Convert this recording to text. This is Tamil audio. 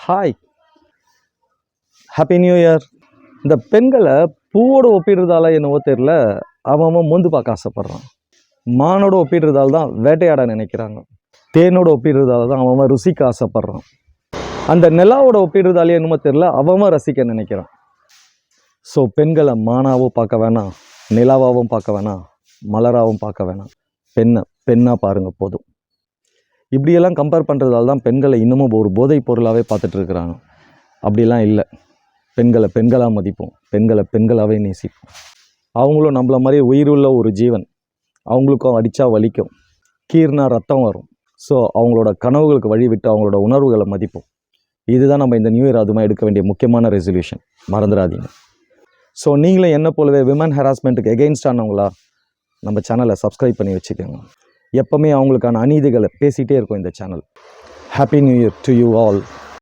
Hi, happy new year. இந்த பெண்களை பூவோடு ஒப்பிடுறதால என்னவோ தெரில, அவன் மோந்து பார்க்க ஆசைப்பட்றான். மானோட ஒப்பிடுறதால தான் வேட்டையாட நினைக்கிறாங்க. தேனோட ஒப்பிடுறதால தான் அவன் ருசிக்க ஆசைப்பட்றான். அந்த நிலாவோட ஒப்பிடுறதாலே என்னமோ தெரில, அவன் ரசிக்க நினைக்கிறான். ஸோ பெண்களை மானாவும் பார்க்க வேணாம், நிலாவாகவும் பார்க்க வேணாம், மலராகவும் பார்க்க வேணாம். பெண்ணாக பாருங்கள் போதும். இப்படியெல்லாம் கம்பேர் பண்ணுறதால தான் பெண்களை இன்னமும் ஒரு போதைப் பொருளாகவே பார்த்துட்டு இருக்கிறாங்க. அப்படிலாம் இல்லை. பெண்களை பெண்களாக மதிப்போம், பெண்களை பெண்களாகவே நேசிப்போம். அவங்களும் நம்மள மாதிரி உயிருள்ள ஒரு ஜீவன். அவங்களுக்கும் அடித்தா வலிக்கும், கீர்னா ரத்தம் வரும். ஸோ அவங்களோட கனவுகளுக்கு வழி விட்டு அவங்களோட உணர்வுகளை மதிப்போம். இதுதான் நம்ம இந்த நியூ இயர் அதுமா எடுக்க வேண்டிய முக்கியமான ரெசல்யூஷன். மறந்துடாதீங்க. ஸோ நீங்களும் என்ன போலவே விமன் ஹராஸ்மெண்ட்டுக்கு எகெயின்ஸ்டானவங்களா நம்ம சேனலை சப்ஸ்கிரைப் பண்ணி வச்சுக்கோங்க. எப்போவுமே அவங்களுக்கான அநீதிகளை பேசிகிட்டே இருக்கும் இந்த channel. Happy new year to you all.